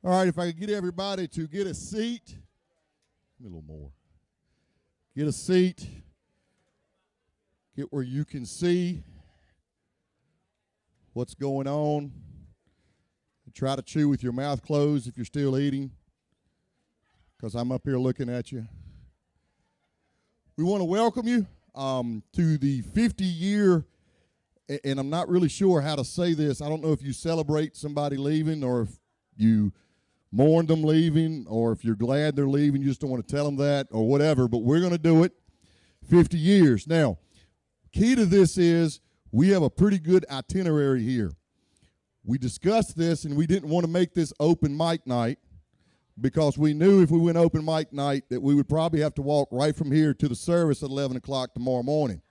All right, if I could get everybody to get a seat. Give me a little more. Get a seat. Get where you can see what's going on. Try to chew with your mouth closed if you're still eating, because I'm up here looking at you. We want to welcome you to the 50-year, and I'm not really sure how to say this. I don't know if you celebrate somebody leaving or if you mourn them leaving or if you're glad they're leaving, you just don't want to tell them that or whatever, but we're going to do it. 50 years. Now, key to this is we have a pretty good itinerary here. We discussed this, and we didn't want to make this open mic night because we knew if we went open mic night that we would probably have to walk right from here to the service at 11 o'clock tomorrow morning.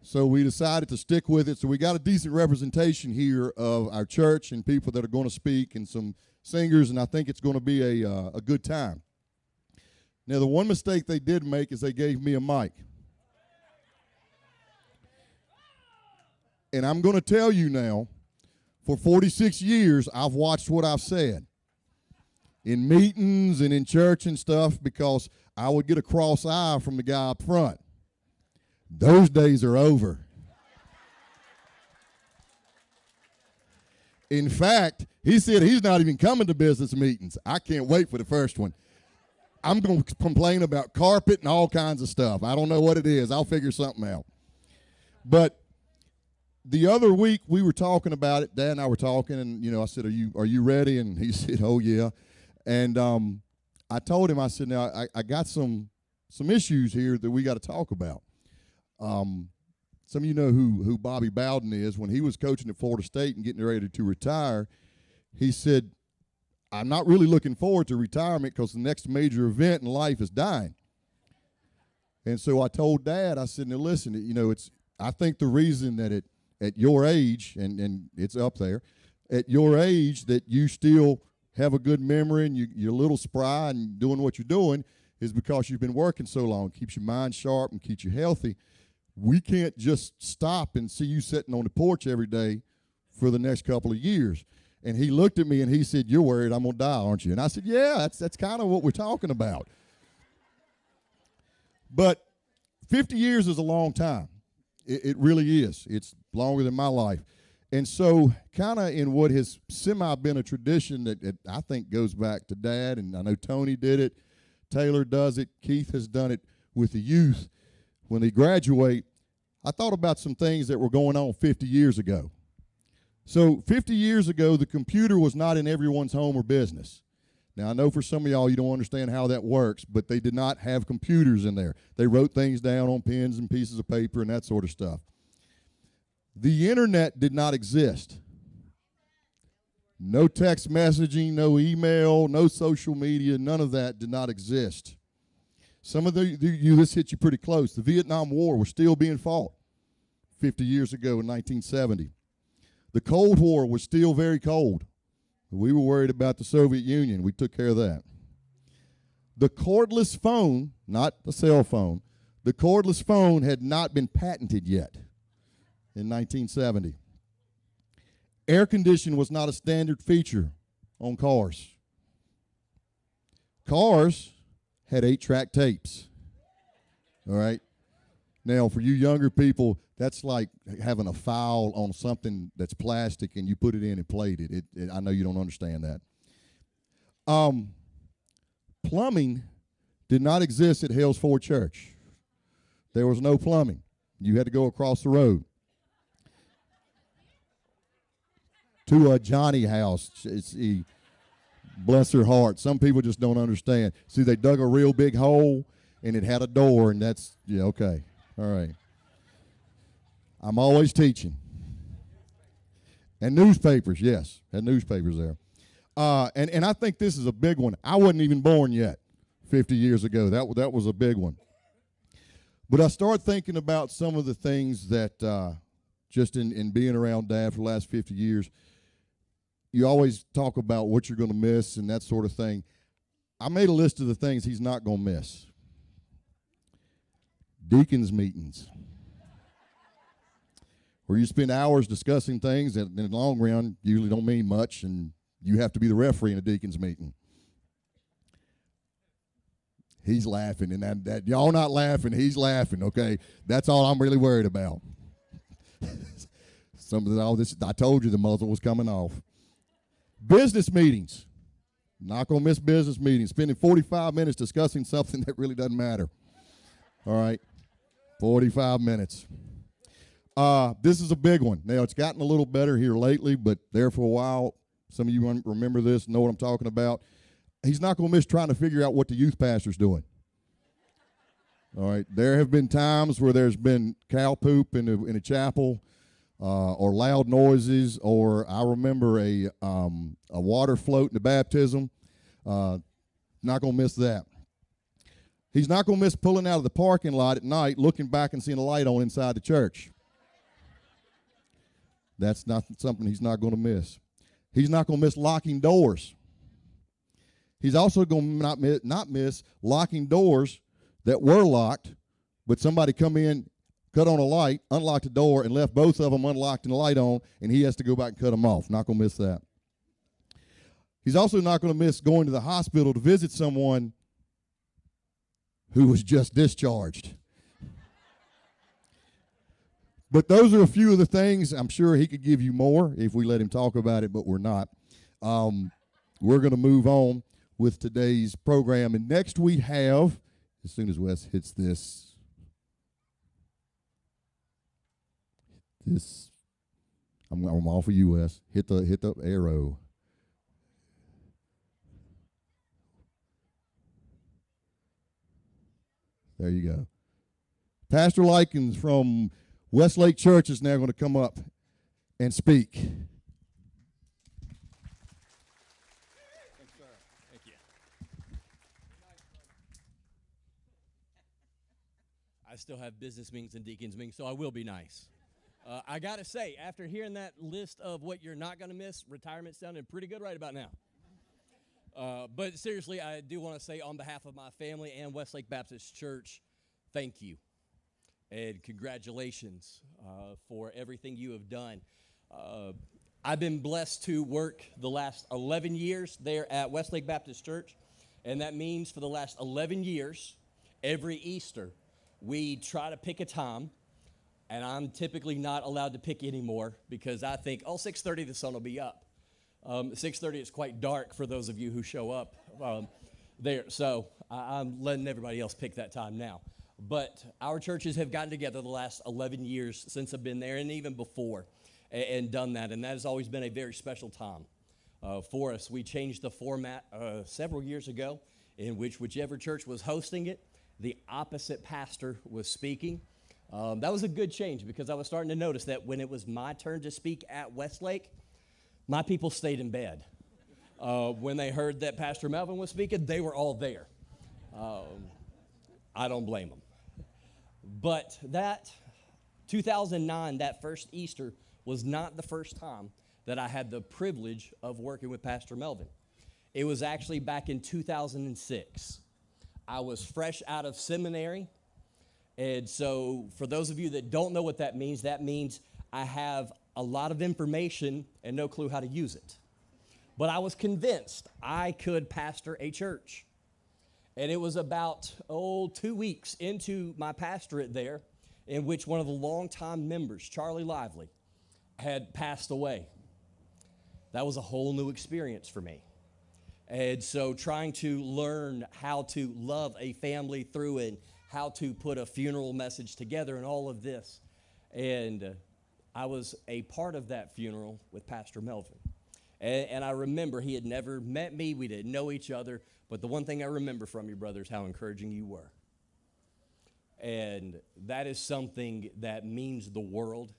So we decided to stick with it. So we got a decent representation here of our church and people that are going to speak and some singers, and I think it's going to be a good time. Now, the one mistake they did make is they gave me a mic. And I'm going to tell you now, for 46 years, I've watched what I've said in meetings and in church and stuff because I would get a cross eye from the guy up front. Those days are over. In fact, he said he's not even coming to business meetings. I can't wait for the first one. I'm going to complain about carpet and all kinds of stuff. I don't know what it is. I'll figure something out. But the other week we were talking about it. Dad and I were talking, and I said, "Are you ready?" And he said, "Oh yeah." And I told him, I said, "Now I got some issues here that we got to talk about." Some of you know who Bobby Bowden is. When he was coaching at Florida State and getting ready to retire, he said, "I'm not really looking forward to retirement because the next major event in life is dying." And so I told Dad, I said, "Now listen, I think the reason that at your age, and it's up there, at your age that you still have a good memory and you're a little spry and doing what you're doing is because you've been working so long. It keeps your mind sharp and keeps you healthy. We can't just stop and see you sitting on the porch every day for the next couple of years." And he looked at me and he said, "You're worried I'm going to die, aren't you?" And I said, "Yeah, that's kind of what we're talking about." But 50 years is a long time. It really is. It's longer than my life. And so kind of in what has been a tradition that I think goes back to Dad, and I know Tony did it, Taylor does it, Keith has done it with the youth. When they graduate, I thought about some things that were going on 50 years ago. So 50 years ago, the computer was not in everyone's home or business. Now, I know for some of y'all, you don't understand how that works, but they did not have computers in there. They wrote things down on pens and pieces of paper and that sort of stuff. The internet did not exist. No text messaging, no email, no social media, none of that did not exist. Some of this hit you pretty close. The Vietnam War was still being fought 50 years ago in 1970. The Cold War was still very cold. We were worried about the Soviet Union. We took care of that. The cordless phone, not the cell phone, the cordless phone had not been patented yet in 1970. Air conditioning was not a standard feature on cars. Cars had 8-track tapes. All right? Now, for you younger people, that's like having a file on something that's plastic and you put it in and played it. I know you don't understand that. Plumbing did not exist at Hales Ford Church. There was no plumbing. You had to go across the road to a Johnny house. Bless her heart. Some people just don't understand. See, they dug a real big hole and it had a door, and that's, yeah, okay. All right. I'm always teaching. And newspapers, yes. Had newspapers there. And I think this is a big one. I wasn't even born yet 50 years ago. That was a big one. But I started thinking about some of the things that just in being around Dad for the last 50 years, you always talk about what you're going to miss and that sort of thing. I made a list of the things he's not going to miss. Deacons meetings, where you spend hours discussing things that in the long run usually don't mean much, and You have to be the referee in a deacons meeting. He's laughing, and that y'all not laughing. He's laughing. Okay, that's all I'm really worried about. I told you the muzzle was coming off. Business meetings. Not gonna miss business meetings. Spending 45 minutes discussing something that really doesn't matter. All right, 45 minutes. This is a big one. Now, it's gotten a little better here lately, but there for a while, some of you remember this, know what I'm talking about. He's not going to miss trying to figure out what the youth pastor's doing. All right, there have been times where there's been cow poop in a chapel, or loud noises, or I remember a water float in the baptism. Not going to miss that. He's not going to miss pulling out of the parking lot at night, looking back and seeing a light on inside the church. That's not something he's not going to miss. He's not going to miss locking doors. He's also going to not miss locking doors that were locked, but somebody come in, cut on a light, unlocked the door, and left both of them unlocked and the light on, and he has to go back and cut them off. Not going to miss that. He's also not going to miss going to the hospital to visit someone who was just discharged. But those are a few of the things. I'm sure he could give you more if we let him talk about it, but we're not. We're going to move on with today's program. And next we have, as soon as Wes hits this, I'm all for you, Wes. Hit the arrow. There you go. Pastor Likens from Westlake Church is now going to come up and speak. Thanks, sir. Thank you. I still have business meetings and deacons meetings, so I will be nice. I got to say, after hearing that list of what you're not going to miss, retirement sounded pretty good right about now. But seriously, I do want to say on behalf of my family and Westlake Baptist Church, thank you. And congratulations for everything you have done. I've been blessed to work the last 11 years there at Westlake Baptist Church, and that means for the last 11 years, every Easter, we try to pick a time, and I'm typically not allowed to pick anymore because I think, 6:30, the sun will be up. 6:30 is quite dark for those of you who show up there, so I'm letting everybody else pick that time now. But our churches have gotten together the last 11 years since I've been there and even before and done that, and that has always been a very special time for us. We changed the format several years ago in which whichever church was hosting it, the opposite pastor was speaking. That was a good change because I was starting to notice that when it was my turn to speak at Westlake, my people stayed in bed. When they heard that Pastor Melvin was speaking, they were all there. I don't blame them. But that 2009, that first Easter, was not the first time that I had the privilege of working with Pastor Melvin. It was actually back in 2006. I was fresh out of seminary, and so for those of you that don't know what that means I have a lot of information and no clue how to use it. But I was convinced I could pastor a church. And it was about, 2 weeks into my pastorate there in which one of the longtime members, Charlie Lively, had passed away. That was a whole new experience for me. And so trying to learn how to love a family through it, how to put a funeral message together and all of this. And I was a part of that funeral with Pastor Melvin. And I remember he had never met me. We didn't know each other. But the one thing I remember from you, brother, is how encouraging you were. And that is something that means the world,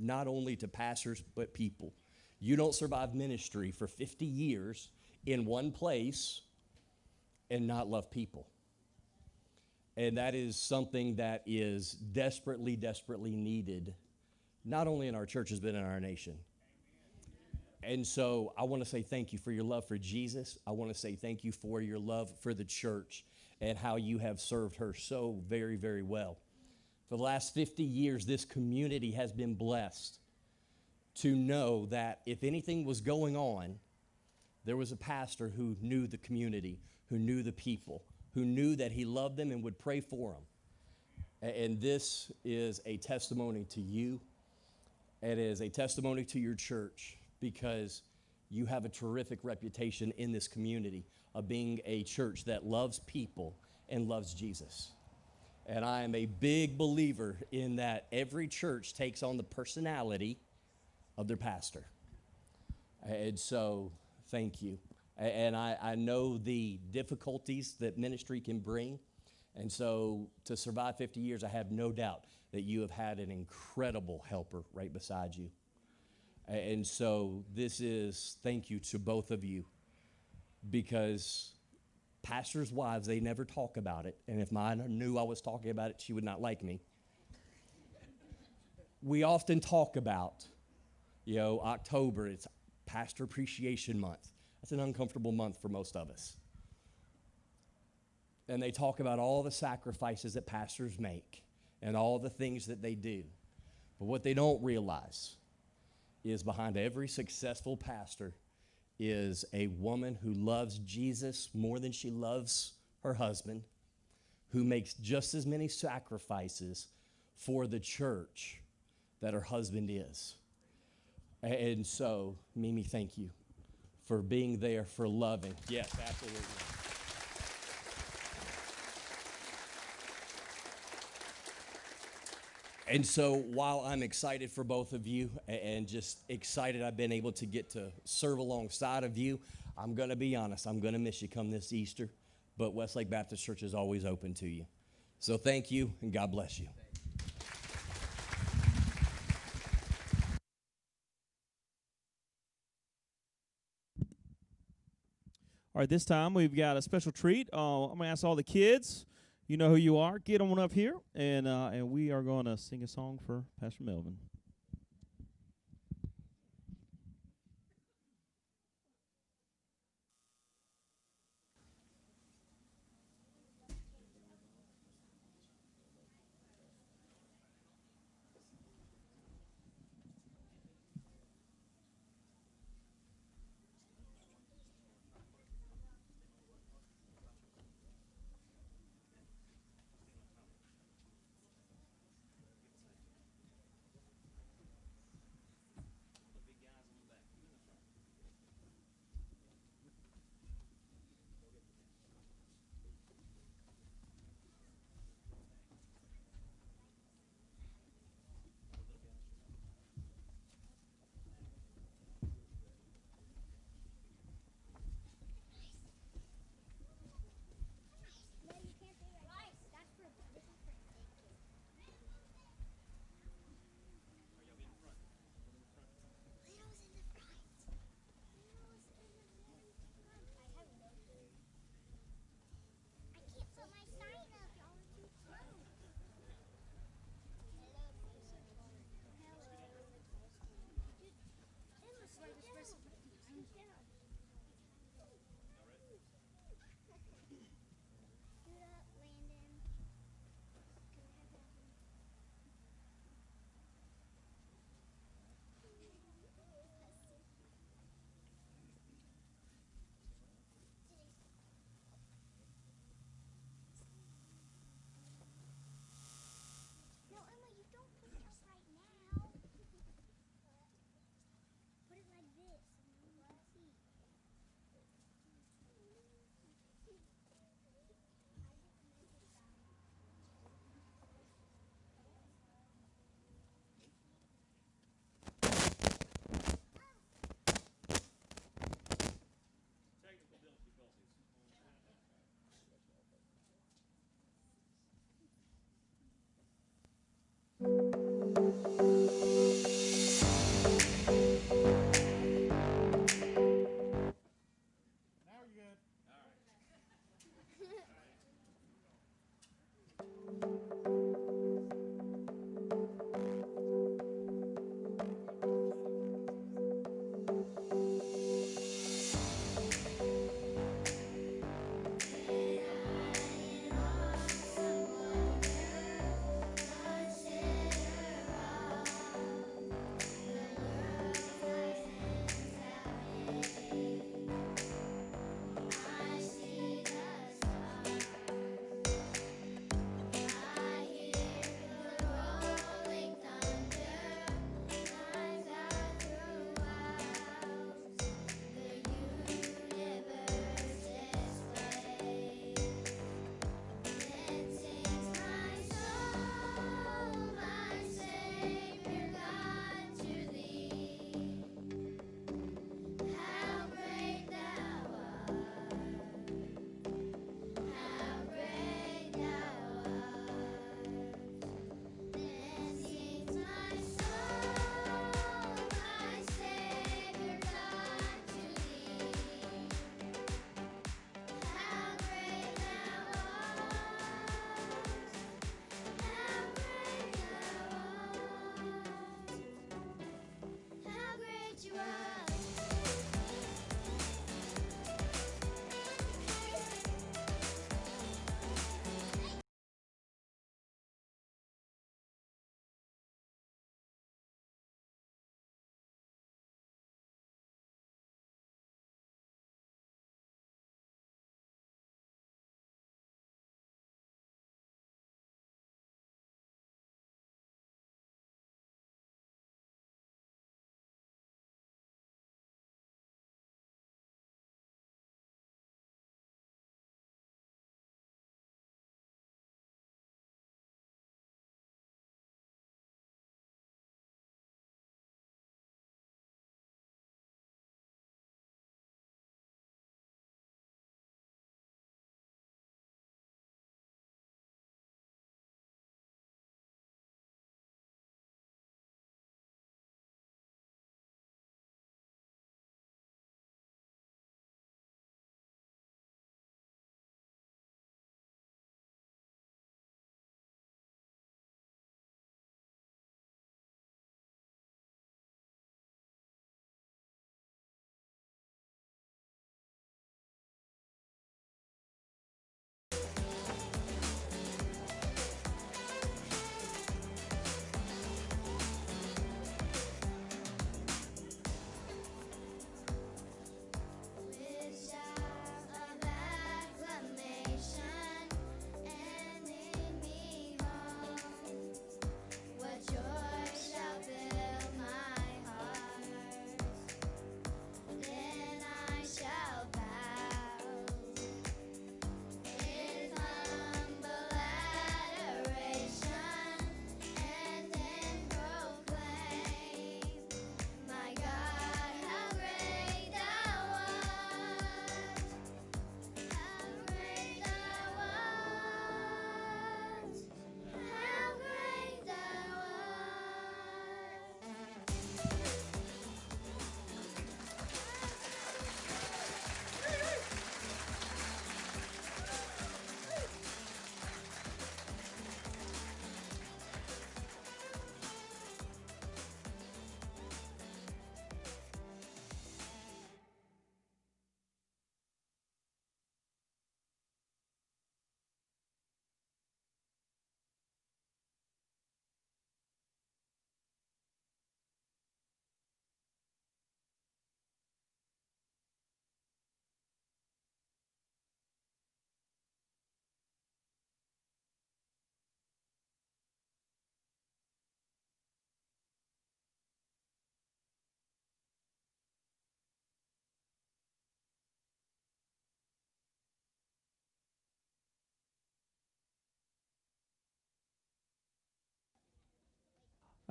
not only to pastors, but people. You don't survive ministry for 50 years in one place and not love people. And that is something that is desperately, desperately needed, not only in our churches, but in our nation. And so I want to say thank you for your love for Jesus. I want to say thank you for your love for the church and how you have served her so very, very well. For the last 50 years, this community has been blessed to know that if anything was going on, There was a pastor who knew the community, who knew the people, who knew that he loved them and would pray for them. And this is a testimony to you. It is a testimony to your church because you have a terrific reputation in this community of being a church that loves people and loves Jesus. And I am a big believer in that every church takes on the personality of their pastor. And so, thank you. And I know the difficulties that ministry can bring. And so to survive 50 years, I have no doubt that you have had an incredible helper right beside you. And so this is thank you to both of you, because pastors' wives, they never talk about it. And if mine knew I was talking about it, she would not like me. We often talk about, October, it's Pastor Appreciation Month. That's an uncomfortable month for most of us. And they talk about all the sacrifices that pastors make and all the things that they do. But what they don't realize is behind every successful pastor is a woman who loves Jesus more than she loves her husband, who makes just as many sacrifices for the church that her husband is. And so, Mimi, thank you for being there, for loving. Yes, absolutely. And so while I'm excited for both of you and just excited I've been able to get to serve alongside of you, I'm going to be honest, I'm going to miss you come this Easter, but Westlake Baptist Church is always open to you. So thank you, and God bless you. All right, this time we've got a special treat. I'm going to ask all the kids, you know who you are, get on up here, and we are going to sing a song for Pastor Melvin.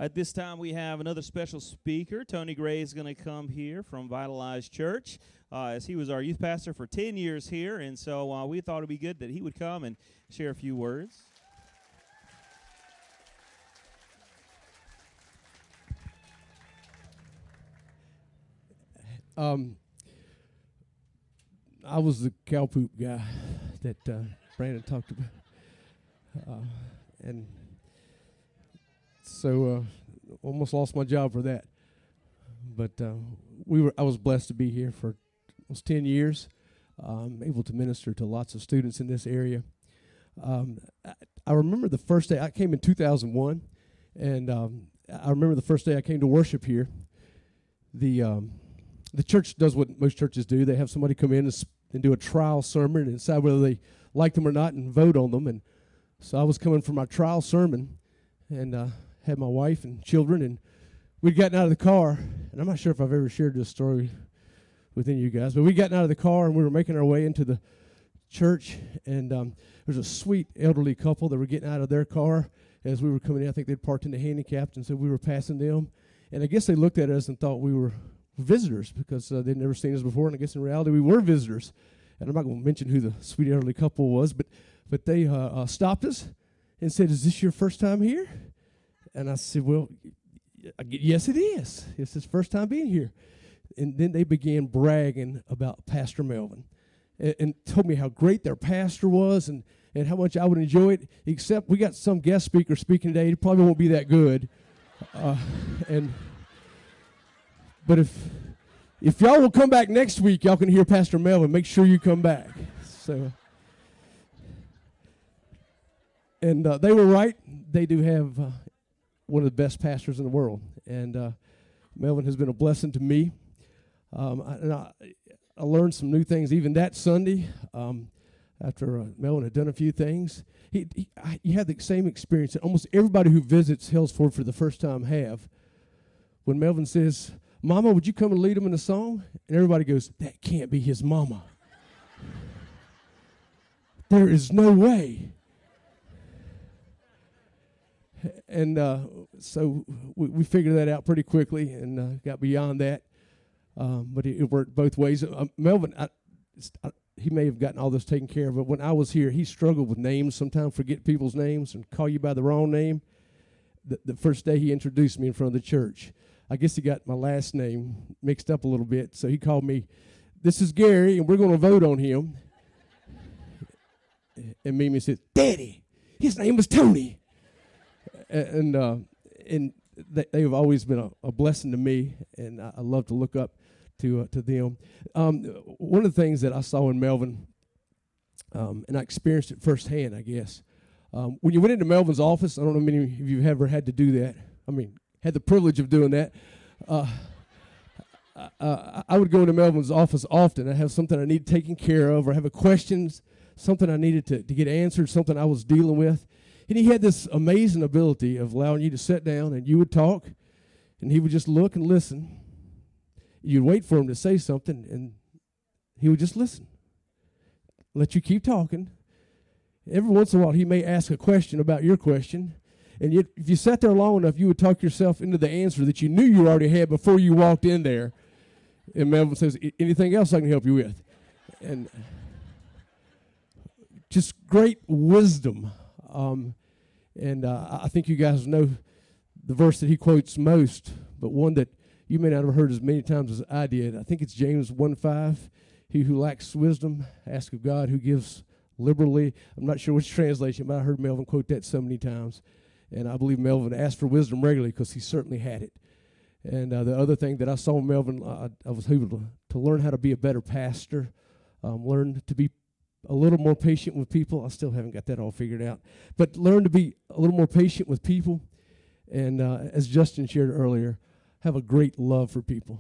At this time, we have another special speaker. Tony Gray is going to come here from Vitalized Church, as he was our youth pastor for 10 years here, and so we thought it would be good that he would come and share a few words. I was the cow poop guy that Brandon talked about, and so almost lost my job for that. But I was blessed to be here for almost 10 years, able to minister to lots of students in this area. I remember the first day I came in 2001, and I remember the first day I came to worship here. The church does what most churches do. They have somebody come in and do a trial sermon and decide whether they like them or not and vote on them. And so I was coming for my trial sermon and had my wife and children, and we'd gotten out of the car. And I'm not sure if I've ever shared this story with any of you guys, but we'd gotten out of the car and we were making our way into the church. And there was a sweet elderly couple that were getting out of their car as we were coming in. I think they'd parked in the handicapped, and so we were passing them. And I guess they looked at us and thought we were visitors because they'd never seen us before, and I guess in reality we were visitors. And I'm not going to mention who the sweet elderly couple was, but they stopped us and said, "Is this your first time here?" And I said, "Well, yes, it is. It's his first time being here." And then they began bragging about Pastor Melvin and told me how great their pastor was and how much I would enjoy it, except we got some guest speaker speaking today. It probably won't be that good. But if y'all will come back next week, y'all can hear Pastor Melvin. Make sure you come back. So, and they were right. They do have one of the best pastors in the world, and Melvin has been a blessing to me. I learned some new things even that Sunday after Melvin had done a few things. He had the same experience that almost everybody who visits Hellsford for the first time have. When Melvin says, "Mama, would you come and lead him in a song?" And everybody goes, "That can't be his mama. There is no way." And so we figured that out pretty quickly and got beyond that. But it worked both ways. Melvin, he may have gotten all this taken care of, but when I was here, he struggled with names, sometimes forget people's names and call you by the wrong name. The first day he introduced me in front of the church, I guess he got my last name mixed up a little bit, so he called me, "This is Gary, and we're going to vote on him." And Mimi said, "Daddy, his name was Tony." And they have always been a blessing to me, and I love to look up to them. One of the things that I saw in Melvin, and I experienced it firsthand, I guess, when you went into Melvin's office, I don't know how many of you have ever had to do that. I mean, had the privilege of doing that. I would go into Melvin's office often. I have something I need taken care of, or have a question, something I needed to get answered, something I was dealing with. And he had this amazing ability of allowing you to sit down and you would talk, and he would just look and listen. You'd wait for him to say something, and he would just listen, let you keep talking. Every once in a while, he may ask a question about your question, and yet, if you sat there long enough, you would talk yourself into the answer that you knew you already had before you walked in there. And Melvin says, "Anything else I can help you with?" And just great wisdom. I think you guys know the verse that he quotes most, but one that you may not have heard as many times as I did. I think it's James 1:5. "He who lacks wisdom, ask of God, who gives liberally." I'm not sure which translation, but I heard Melvin quote that so many times. And I believe Melvin asked for wisdom regularly because he certainly had it. And the other thing that I saw in Melvin, I was able to learn how to be a better pastor, learn to be a little more patient with people. I still haven't got that all figured out. But learn to be a little more patient with people. And as Justin shared earlier, have a great love for people.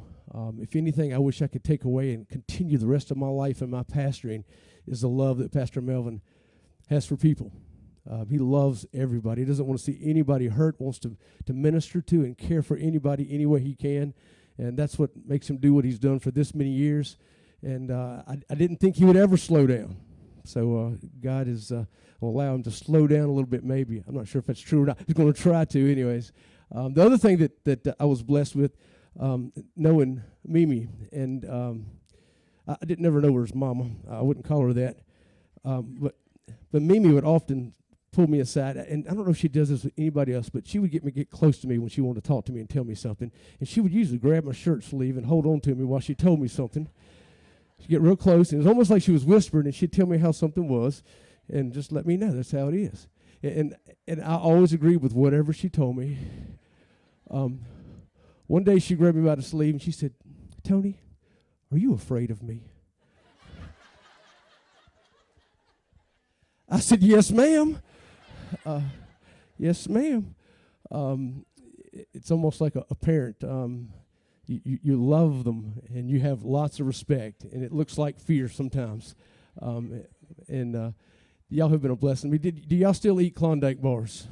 If anything, I wish I could take away and continue the rest of my life in my pastoring is the love that Pastor Melvin has for people. He loves everybody. He doesn't want to see anybody hurt, wants to minister to and care for anybody any way he can. And that's what makes him do what he's done for this many years. And I didn't think he would ever slow down. So God will allow him to slow down a little bit maybe. I'm not sure if that's true or not. He's going to try to anyways. The other thing that I was blessed with, knowing Mimi, and I didn't never know her as Mama. I wouldn't call her that. But Mimi would often pull me aside, and I don't know if she does this with anybody else, but she would get close to me when she wanted to talk to me and tell me something, and she would usually grab my shirt sleeve and hold on to me while she told me something. She'd get real close, and it was almost like she was whispering, and she'd tell me how something was, and just let me know that's how it is. And I always agreed with whatever she told me. One day she grabbed me by the sleeve, and she said, "Tony, are you afraid of me?" I said, "Yes, ma'am." Yes, ma'am. It's almost like a parent. You love them, and you have lots of respect, and it looks like fear sometimes. Y'all have been a blessing. Do y'all still eat Klondike bars?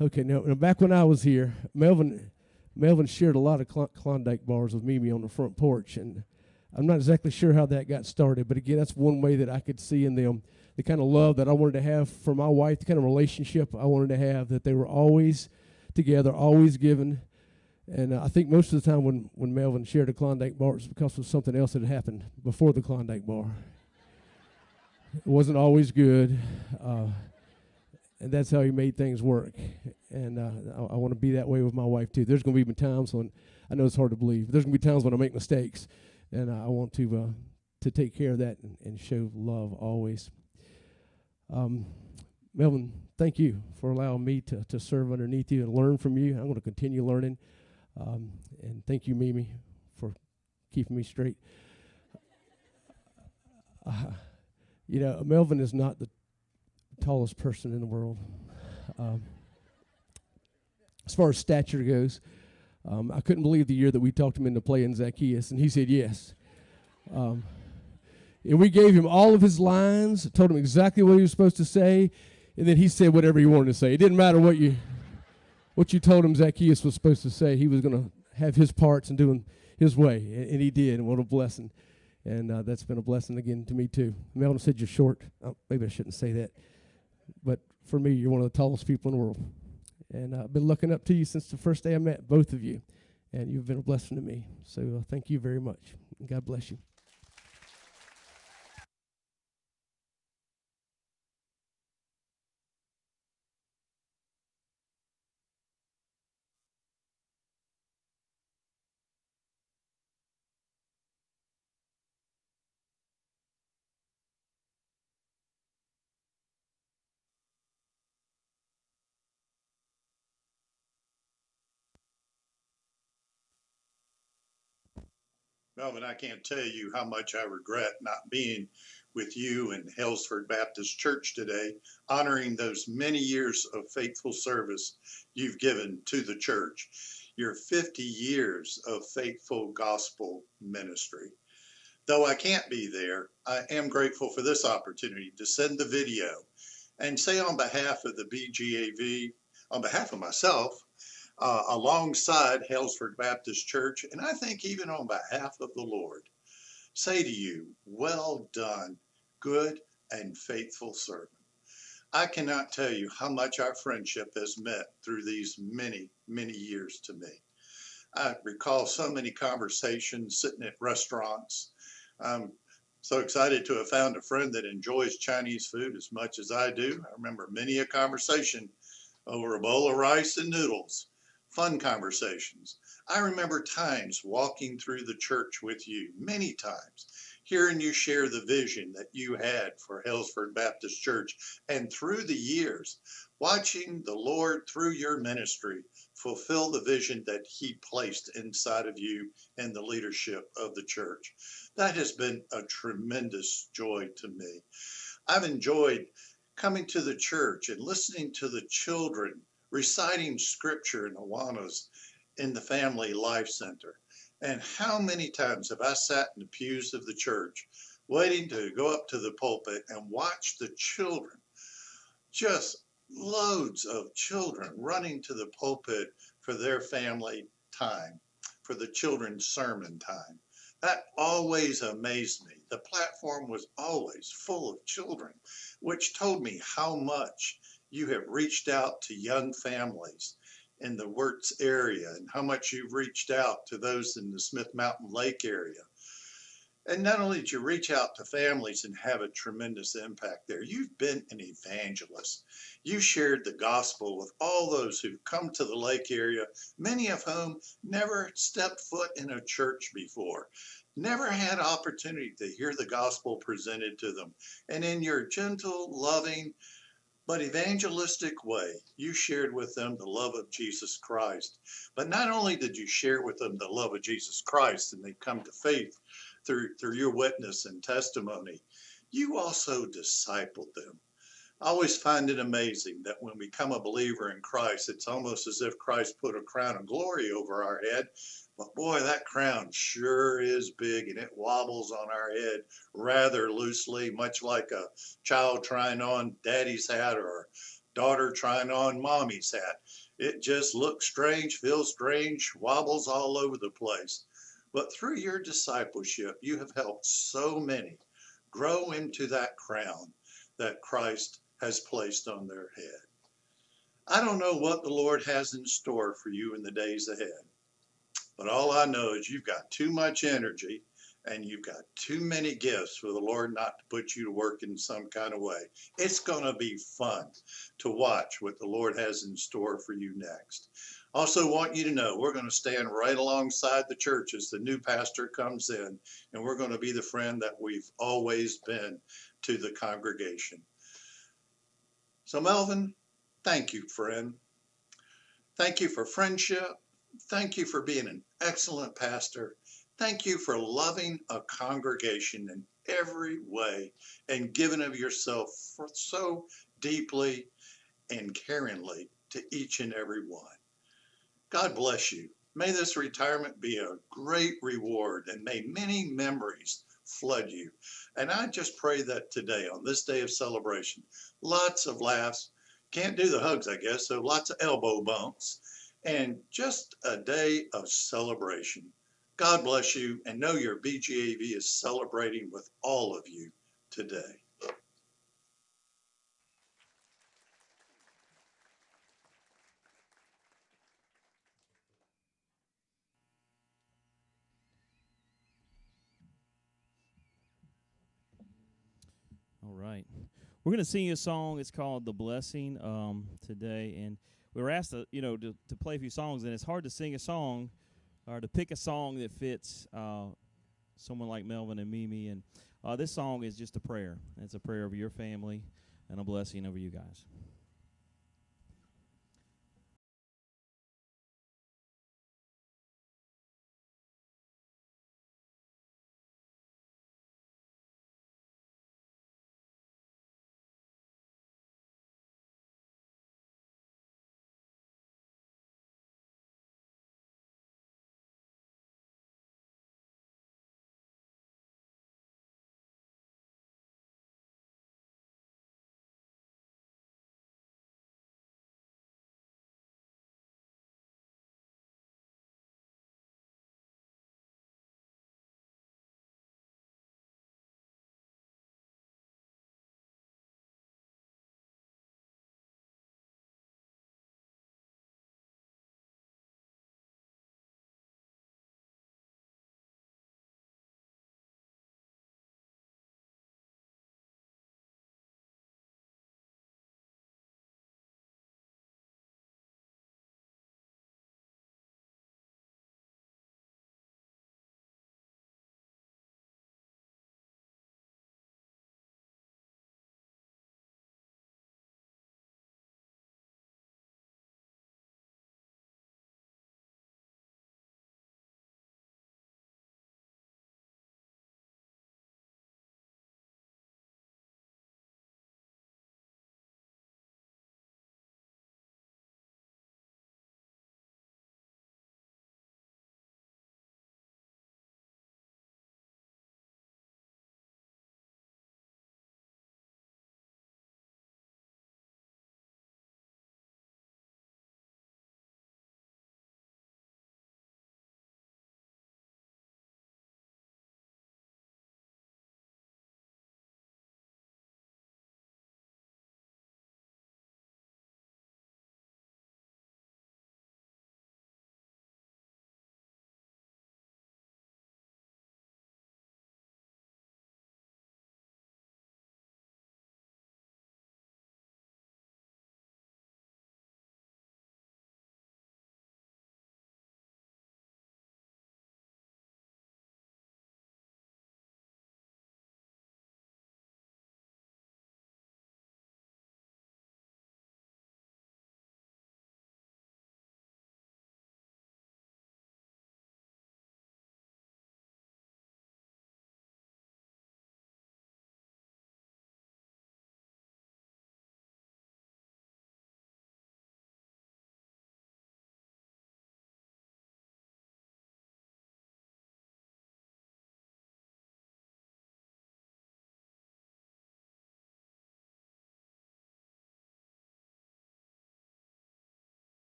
Okay, now back when I was here, Melvin shared a lot of Klondike bars with Mimi on the front porch, and I'm not exactly sure how that got started, but again, that's one way that I could see in them the kind of love that I wanted to have for my wife, the kind of relationship I wanted to have, that they were always together, always giving. And I think most of the time when Melvin shared a Klondike bar, it was because of something else that had happened before the Klondike bar. It wasn't always good, and that's how he made things work. And I want to be that way with my wife, too. There's going to be times when, I know it's hard to believe, but there's going to be times when I make mistakes, and I want to take care of that and show love always. Melvin, thank you for allowing me to serve underneath you and learn from you. I'm going to continue learning. And thank you, Mimi, for keeping me straight. Melvin is not the tallest person in the world. As far as stature goes, I couldn't believe the year that we talked him into playing Zacchaeus, and he said yes. And we gave him all of his lines, told him exactly what he was supposed to say, and then he said whatever he wanted to say. It didn't matter what you told him Zacchaeus was supposed to say. He was going to have his parts and doing his way, and he did, and what a blessing. And that's been a blessing again to me, too. Melvin said you're short. Oh, maybe I shouldn't say that. But for me, you're one of the tallest people in the world. And I've been looking up to you since the first day I met both of you, and you've been a blessing to me. So thank you very much. And God bless you. Melvin, I can't tell you how much I regret not being with you in Hellsford Baptist Church today, honoring those many years of faithful service you've given to the church, your 50 years of faithful gospel ministry. Though I can't be there, I am grateful for this opportunity to send the video and say on behalf of the BGAV, on behalf of myself, alongside Hellsford Baptist Church, and I think even on behalf of the Lord, say to you, well done, good and faithful servant. I cannot tell you how much our friendship has meant through these many, many years to me. I recall so many conversations sitting at restaurants. I'm so excited to have found a friend that enjoys Chinese food as much as I do. I remember many a conversation over a bowl of rice and noodles. Fun conversations. I remember times walking through the church with you, many times, hearing you share the vision that you had for Hellsford Baptist Church, and through the years, watching the Lord through your ministry fulfill the vision that he placed inside of you and the leadership of the church. That has been a tremendous joy to me. I've enjoyed coming to the church and listening to the children reciting scripture in Awanas in the Family Life Center. And how many times have I sat in the pews of the church waiting to go up to the pulpit and watch the children, just loads of children running to the pulpit for their family time, for the children's sermon time. That always amazed me. The platform was always full of children, which told me how much you have reached out to young families in the Wirtz area and how much you've reached out to those in the Smith Mountain Lake area. And not only did you reach out to families and have a tremendous impact there, you've been an evangelist. You shared the gospel with all those who've come to the lake area, many of whom never stepped foot in a church before, never had opportunity to hear the gospel presented to them. And in your gentle, loving, but evangelistic way, you shared with them the love of Jesus Christ. But not only did you share with them the love of Jesus Christ and they come to faith through your witness and testimony, you also discipled them. I always find it amazing that when we become a believer in Christ, it's almost as if Christ put a crown of glory over our head. But boy, that crown sure is big and it wobbles on our head rather loosely, much like a child trying on daddy's hat or a daughter trying on mommy's hat. It just looks strange, feels strange, wobbles all over the place. But through your discipleship, you have helped so many grow into that crown that Christ has placed on their head. I don't know what the Lord has in store for you in the days ahead, but all I know is you've got too much energy and you've got too many gifts for the Lord not to put you to work in some kind of way. It's going to be fun to watch what the Lord has in store for you next. Also want you to know we're going to stand right alongside the church as the new pastor comes in, and we're going to be the friend that we've always been to the congregation. So Melvin, thank you, friend. Thank you for friendship. Thank you for being an excellent pastor. Thank you for loving a congregation in every way and giving of yourself so deeply and caringly to each and every one. God bless you. May this retirement be a great reward and may many memories flood you. And I just pray that today, on this day of celebration, lots of laughs, can't do the hugs, I guess, so lots of elbow bumps, and just a day of celebration. God bless you, and know your BGAV is celebrating with all of you today. All right. We're going to sing you a song. It's called The Blessing today. And we were asked to play a few songs, and it's hard to sing a song or to pick a song that fits someone like Melvin and Mimi. And this song is just a prayer. It's a prayer over your family and a blessing over you guys.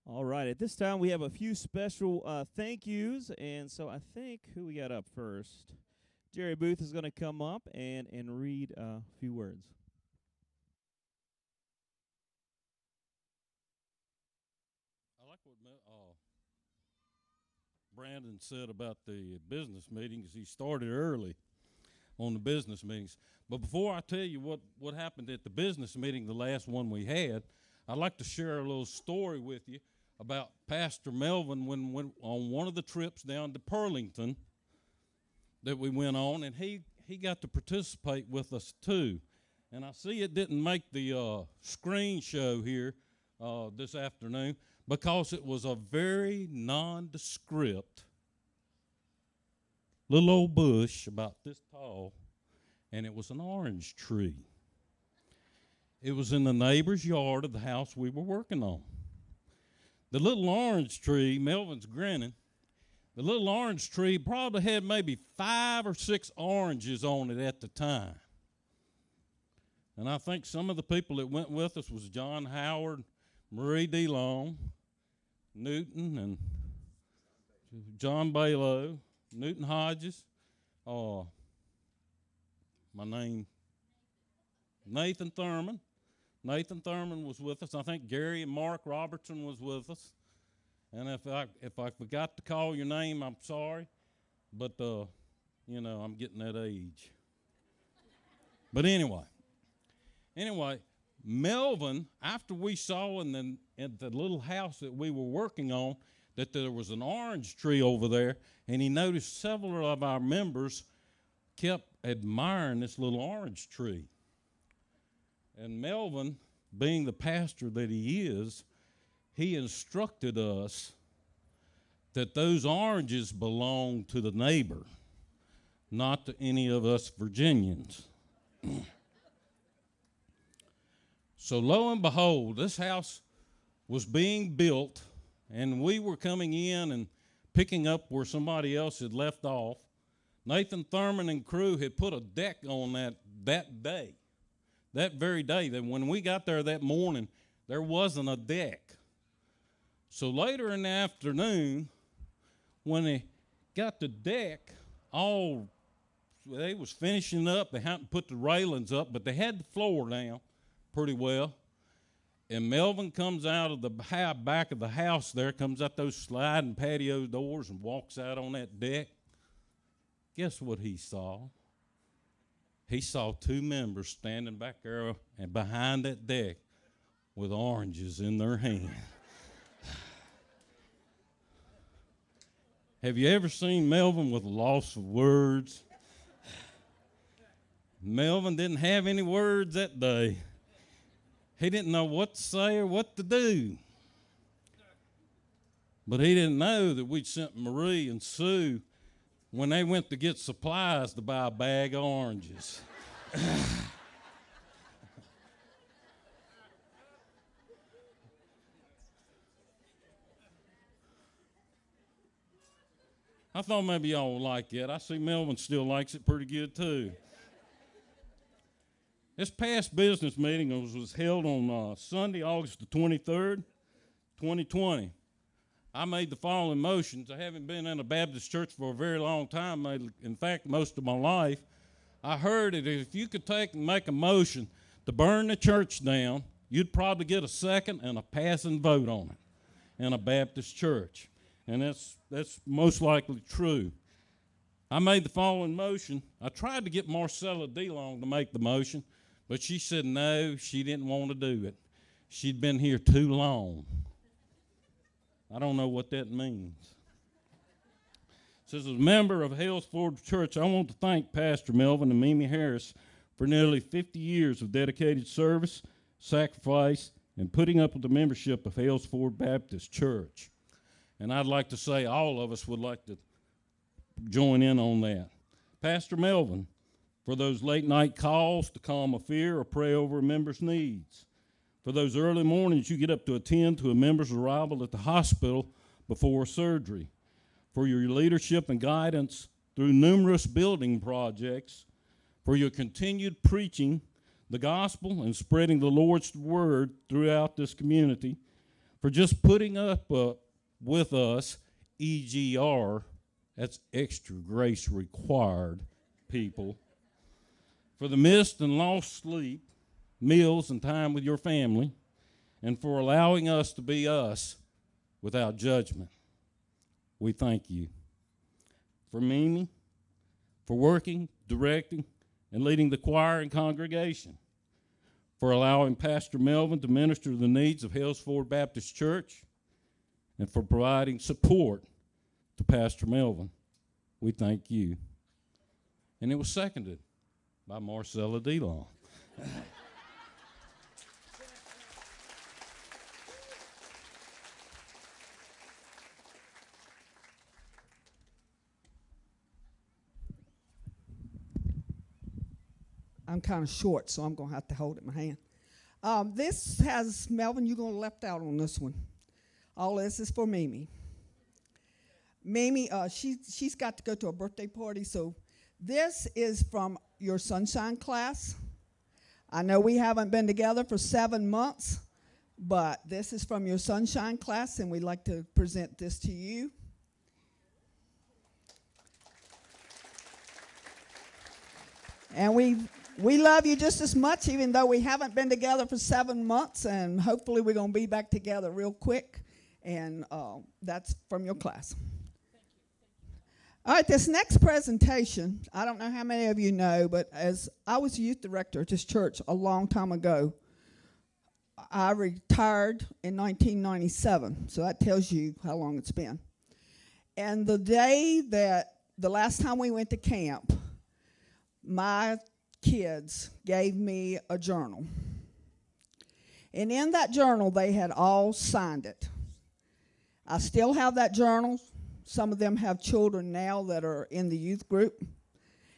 All right, at this time we have a few special thank yous, and so I think who we got up first? Jerry Booth is going to come up and read a few words. I like what Brandon said about the business meetings. He started early on the business meetings. But before I tell you what happened at the business meeting, the last one we had, I'd like to share a little story with you about Pastor Melvin when on one of the trips down to Pearlington that we went on, and he got to participate with us too. And I see it didn't make the screen show here this afternoon because it was a very nondescript little old bush about this tall, and it was an orange tree. It was in the neighbor's yard of the house we were working on. The little orange tree, Melvin's grinning, the little orange tree probably had maybe 5 or 6 oranges on it at the time. And I think some of the people that went with us was John Howard, Marie DeLong, Newton, and John Balow, Newton Hodges, my name, Nathan Thurman. Nathan Thurman was with us. I think Gary and Mark Robertson was with us. And if I forgot to call your name, I'm sorry. But, I'm getting that age. But anyway, Melvin, after we saw in the little house that we were working on that there was an orange tree over there, and he noticed several of our members kept admiring this little orange tree. And Melvin, being the pastor that he is, he instructed us that those oranges belong to the neighbor, not to any of us Virginians. So lo and behold, this house was being built, and we were coming in and picking up where somebody else had left off. Nathan Thurman and crew had put a deck on that day. That very day, that when we got there that morning, there wasn't a deck. So later in the afternoon, when they got the deck they was finishing up, they hadn't put the railings up, but they had the floor down pretty well. And Melvin comes out of the back of the house there, comes out those sliding patio doors and walks out on that deck. Guess what he saw? He saw 2 members standing back there and behind that deck with oranges in their hand. Have you ever seen Melvin with a loss of words? Melvin didn't have any words that day. He didn't know what to say or what to do. But he didn't know that we'd sent Marie and Sue when they went to get supplies to buy a bag of oranges. I thought maybe y'all would like it. I see Melvin still likes it pretty good too. This past business meeting was held on Sunday, August the 23rd, 2020. I made the following motions. I haven't been in a Baptist church for a very long time, in fact, most of my life. I heard that if you could take and make a motion to burn the church down, you'd probably get a second and a passing vote on it in a Baptist church. And that's most likely true. I made the following motion. I tried to get Marcella DeLong to make the motion, but she said no, she didn't want to do it. She'd been here too long. I don't know what that means. Says, as a member of Halesford Church, I want to thank Pastor Melvin and Mimi Harris for nearly 50 years of dedicated service, sacrifice, and putting up with the membership of Halesford Baptist Church. And I'd like to say all of us would like to join in on that. Pastor Melvin, for those late night calls to calm a fear or pray over a member's needs. For those early mornings you get up to attend to a member's arrival at the hospital before surgery. For your leadership and guidance through numerous building projects. For your continued preaching the gospel and spreading the Lord's word throughout this community. for just putting up with us, EGR, that's extra grace required, people, for the missed and lost sleep, meals, and time with your family, and for allowing us to be us without judgment. We thank you. For Mimi, for working, directing, and leading the choir and congregation, for allowing Pastor Melvin to minister to the needs of Hellsford Baptist Church, and for providing support to Pastor Melvin. We thank you. And it was seconded by Marcella DeLong. I'm kind of short, so I'm going to have to hold it in my hand. This has, Melvin, you're going to left out on this one. All this is for Mimi. Mimi, she's got to go to a birthday party, so this is from your sunshine class. I know we haven't been together for 7 months, but this is from your sunshine class, and we'd like to present this to you. And we love you just as much, even though we haven't been together for 7 months, and hopefully we're going to be back together real quick. And that's from your class. All right, this next presentation, I don't know how many of you know, but as I was youth director at this church a long time ago, I retired in 1997, so that tells you how long it's been. And the day that, the last time we went to camp, my kids gave me a journal. And in that journal, they had all signed it. I still have that journal. Some of them have children now that are in the youth group.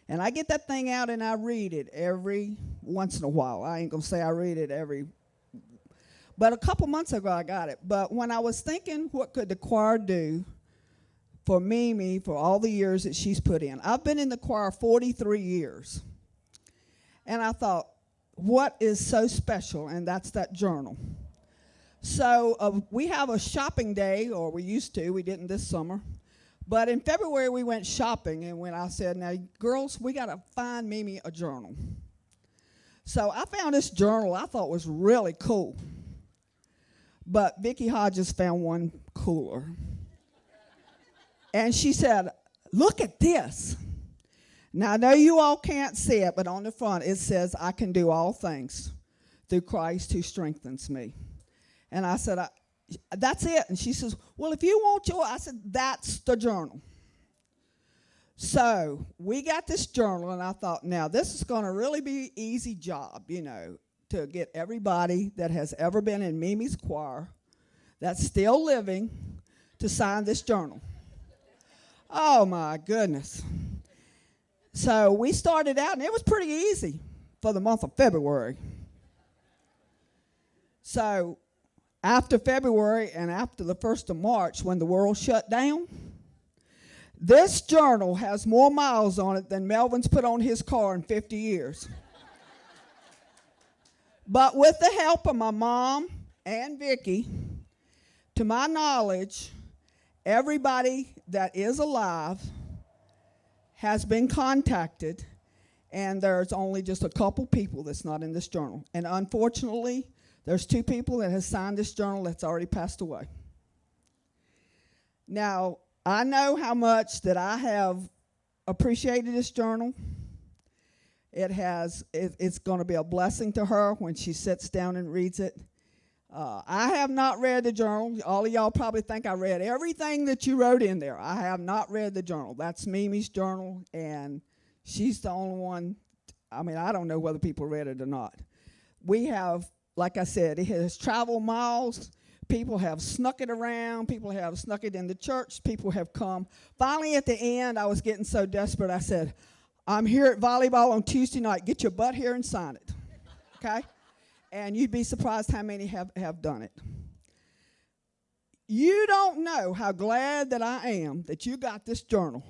And I get that thing out and I read it every once in a while. I ain't going to say I read it every, but a couple months ago I got it. But when I was thinking, what could the choir do for Mimi for all the years that she's put in? I've been in the choir 43 years. And I thought, what is so special? And that's that journal. So we have a shopping day, or we used to. We didn't this summer. But in February, we went shopping. And when I said, now, girls, we got to find Mimi a journal. So I found this journal I thought was really cool. But Vicki Hodges found one cooler. And she said, look at this. Now, I know you all can't see it, but on the front it says, I can do all things through Christ who strengthens me. And I said, that's it. And she says, well, if you want yours, I said, that's the journal. So we got this journal, and I thought, now, this is going to really be an easy job, you know, to get everybody that has ever been in Mimi's choir that's still living to sign this journal. Oh, my goodness. So we started out, and it was pretty easy for the month of February. So after February and after the 1st of March, when the world shut down, this journal has more miles on it than Melvin's put on his car in 50 years. But with the help of my mom and Vicki, to my knowledge, everybody that is alive has been contacted, and there's only just a couple people that's not in this journal. And unfortunately, there's 2 people that have signed this journal that's already passed away. Now, I know how much that I have appreciated this journal. It's going to be a blessing to her when she sits down and reads it. I have not read the journal. All of y'all probably think I read everything that you wrote in there. I have not read the journal. That's Mimi's journal, and she's the only one. I mean, I don't know whether people read it or not. We have, like I said, it has traveled miles. People have snuck it around. People have snuck it in the church. People have come. Finally, at the end, I was getting so desperate, I said, I'm here at volleyball on Tuesday night. Get your butt here and sign it, okay? And you'd be surprised how many have done it. You don't know how glad that I am that you got this journal.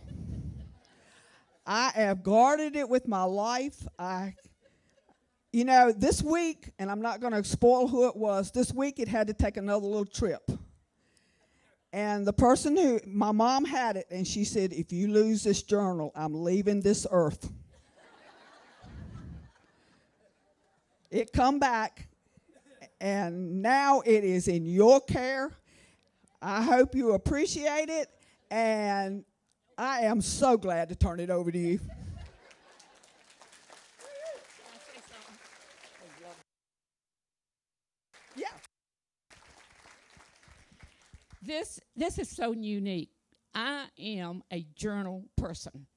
I have guarded it with my life. You know, this week, and I'm not going to spoil who it was, this week it had to take another little trip. And the person my mom had it, and she said, if you lose this journal, I'm leaving this earth. It come back, and now it is in your care. I hope you appreciate it, and I am so glad to turn it over to you. Yeah. This is so unique. I am a journal person.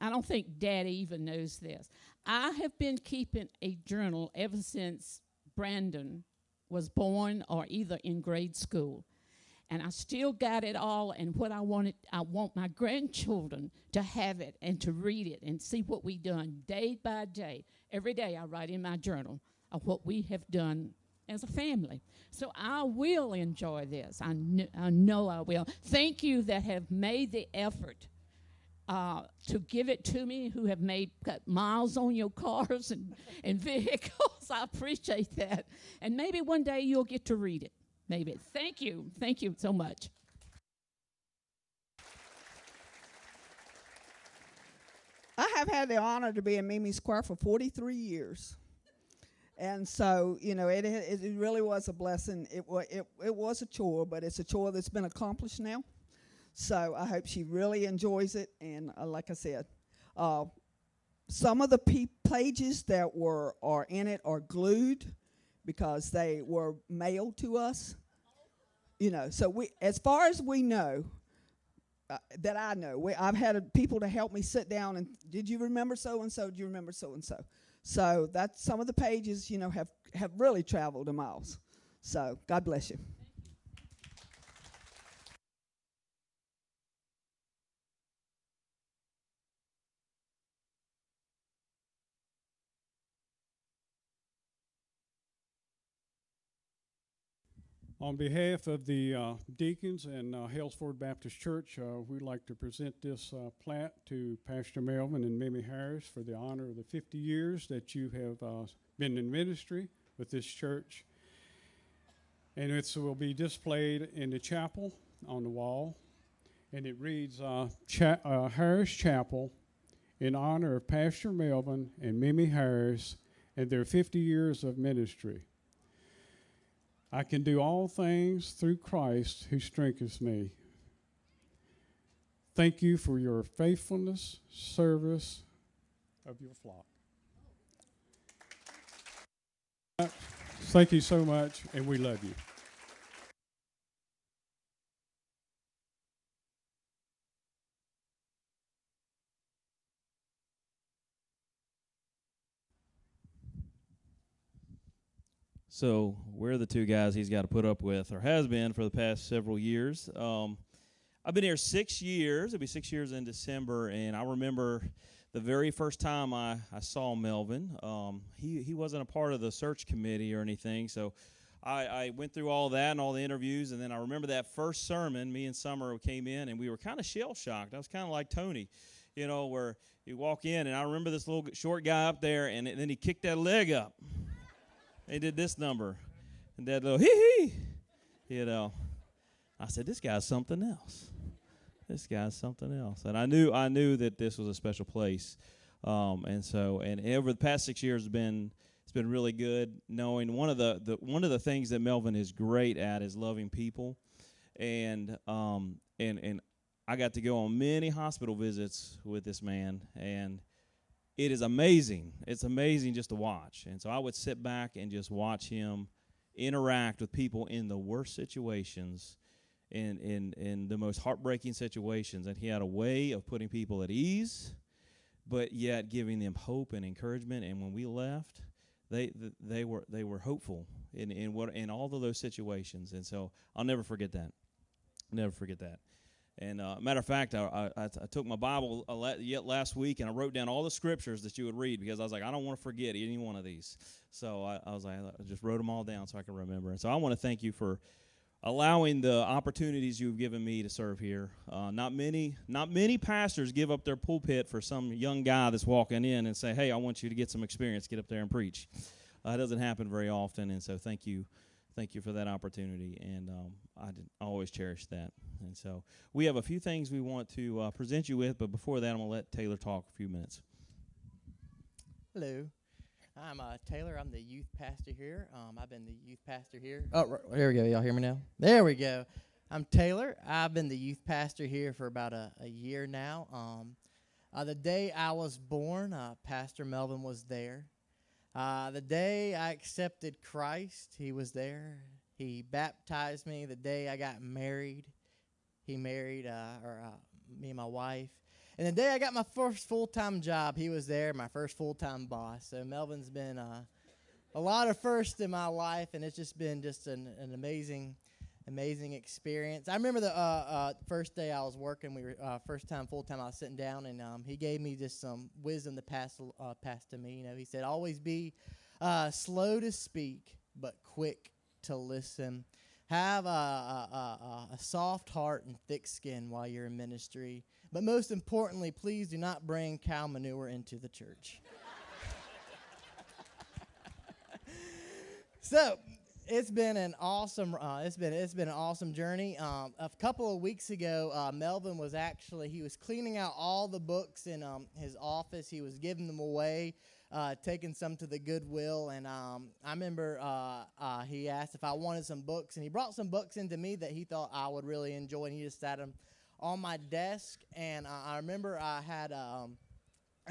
I don't think Daddy even knows this. I have been keeping a journal ever since Brandon was born or either in grade school. And I still got it all, and what I want my grandchildren to have it and to read it and see what we done day by day. Every day I write in my journal of what we have done as a family. So I will enjoy this. I know I will. Thank you that have made the effort to give it to me, who have got miles on your cars and vehicles. I appreciate that. And maybe one day you'll get to read it. Maybe. Thank you. Thank you so much. I have had the honor to be in Mimi's choir for 43 years. And so, you know, it really was a blessing. It was a chore, but it's a chore that's been accomplished now. So I hope she really enjoys it. And like I said, some of the pages that are in it are glued because they were mailed to us. You know, so as far as we know, that I know, I've had people to help me sit down and, did you remember so-and-so? Do you remember so-and-so? So that's some of the pages, you know, have really traveled a miles. So God bless you. On behalf of the deacons and Halesford Baptist Church, we'd like to present this plaque to Pastor Melvin and Mimi Harris for the honor of the 50 years that you have been in ministry with this church. And it will be displayed in the chapel on the wall. And it reads, Harris Chapel, in honor of Pastor Melvin and Mimi Harris and their 50 years of ministry. I can do all things through Christ who strengthens me. Thank you for your faithfulness, service of your flock. Thank you so much, and we love you. So we're the two guys he's got to put up with, or has been for the past several years. I've been here 6 years. It'll be 6 years in December, and I remember the very first time I saw Melvin. He wasn't a part of the search committee or anything, so I went through all that and all the interviews, and then I remember that first sermon. Me and Summer came in, and we were kind of shell-shocked. I was kind of like Tony, you know, where you walk in, and I remember this little short guy up there, and then he kicked that leg up. He did this number, and that little hee-hee, you know. I said, this guy's something else. This guy's something else. And I knew that this was a special place. And over the past 6 years, it's been really good knowing one of the things that Melvin is great at is loving people. And I got to go on many hospital visits with this man, and it is amazing. It's amazing just to watch. And so I would sit back and just watch him interact with people in the worst situations, in the most heartbreaking situations. And he had a way of putting people at ease, but yet giving them hope and encouragement. And when we left, they were hopeful in all of those situations. And so I'll never forget that. Never forget that. And matter of fact, I took my Bible last week, and I wrote down all the scriptures that you would read, because I was like, I don't want to forget any one of these. So I was like, I just wrote them all down so I can remember. And so I want to thank you for allowing the opportunities you've given me to serve here. Not many pastors give up their pulpit for some young guy that's walking in and say, hey, I want you to get some experience, get up there and preach. It doesn't happen very often, and so thank you for that opportunity, and I always cherish that. And so we have a few things we want to present you with, but before that, I'm going to let Taylor talk for a few minutes. Hello. I'm Taylor. I'm the youth pastor here. I've been the youth pastor here. Oh, here we go. Y'all hear me now? There we go. I'm Taylor. I've been the youth pastor here for about a year now. The day I was born, Pastor Melvin was there. The day I accepted Christ, he was there. He baptized me. The day I got married, he married me and my wife. And the day I got my first full-time job, he was there, my first full-time boss. So Melvin's been a lot of firsts in my life, and it's just been an amazing experience. I remember the first day I was working, first time full-time, I was sitting down, and he gave me just some wisdom to pass to me. You know, he said, always be slow to speak, but quick to listen. Have a soft heart and thick skin while you're in ministry. But most importantly, please do not bring cow manure into the church. So it's been an awesome it's been an awesome journey. A couple of weeks ago, Melvin was cleaning out all the books in his office. He was giving them away, taking some to the Goodwill, and I remember he asked if I wanted some books, and he brought some books into me that he thought I would really enjoy, and he just sat them on my desk. And I remember I had a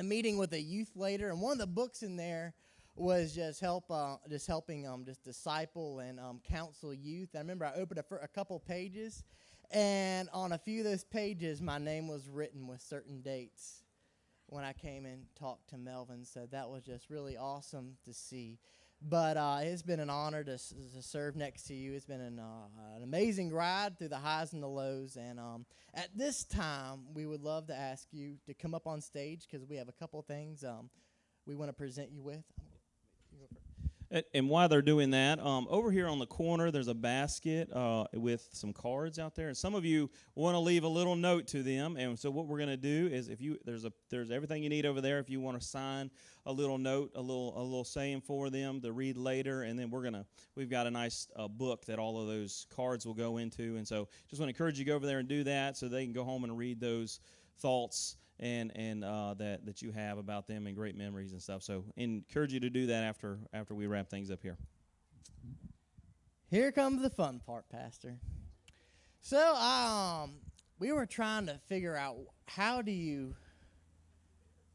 meeting with a youth leader, and one of the books in there was just helping disciple and counsel youth. I remember I opened a couple pages, and on a few of those pages, my name was written with certain dates when I came and talked to Melvin. So that was just really awesome to see. But it's been an honor to serve next to you. It's been an amazing ride through the highs and the lows. And at this time, we would love to ask you to come up on stage because we have a couple of things we want to present you with. And while they're doing that, over here on the corner, there's a basket with some cards out there. And some of you want to leave a little note to them. And so what we're going to do is, there's everything you need over there. If you want to sign a little note, a little saying for them to read later, and then we've got a nice book that all of those cards will go into. And so just want to encourage you to go over there and do that, so they can go home and read those thoughts and that you have about them and great memories and stuff. So encourage you to do that after we wrap things up here. Here comes the fun part, Pastor. So we were trying to figure out, how do you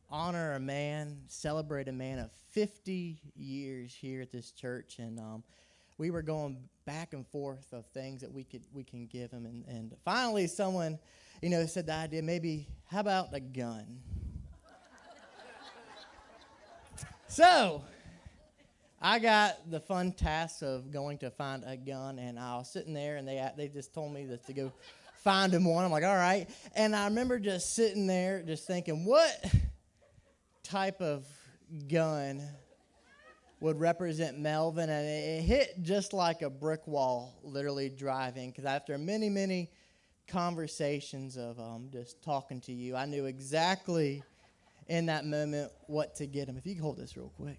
honor a man, celebrate a man of 50 years here at this church? And we were going back and forth of things that we can give him, and finally someone said the idea, maybe, how about a gun? So I got the fun task of going to find a gun, and I was sitting there, and they just told me to go find him one. I'm like, all right. And I remember just sitting there just thinking, what type of gun would represent Melvin? And it hit just like a brick wall, literally driving, because after many, many conversations of just talking to you, I knew exactly in that moment what to get him. If you can hold this real quick.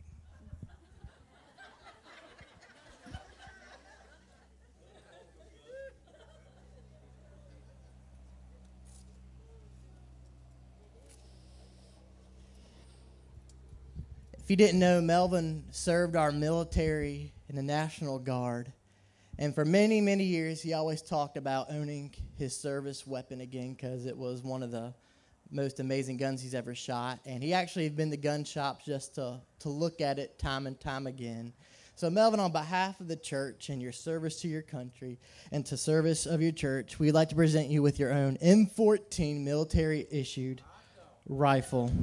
If you didn't know, Melvin served our military in the National Guard. And for many, many years, he always talked about owning his service weapon again, because it was one of the most amazing guns he's ever shot. And he actually had been to gun shops just to look at it time and time again. So Melvin, on behalf of the church and your service to your country and to service of your church, we'd like to present you with your own M14 military-issued rifle.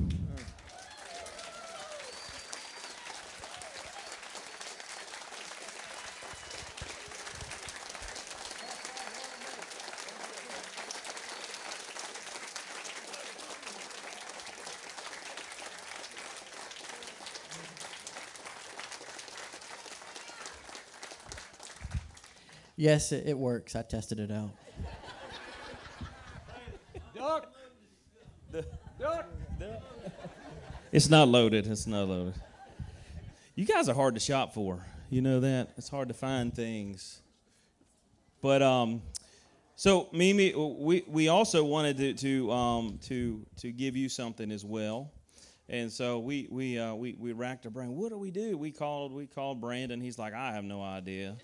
Yes, it works. I tested it out. It's not loaded. It's not loaded. You guys are hard to shop for. You know that? It's hard to find things. But so Mimi, we also wanted to give you something as well. And so we racked our brain. What do? We called Brandon. He's like, I have no idea.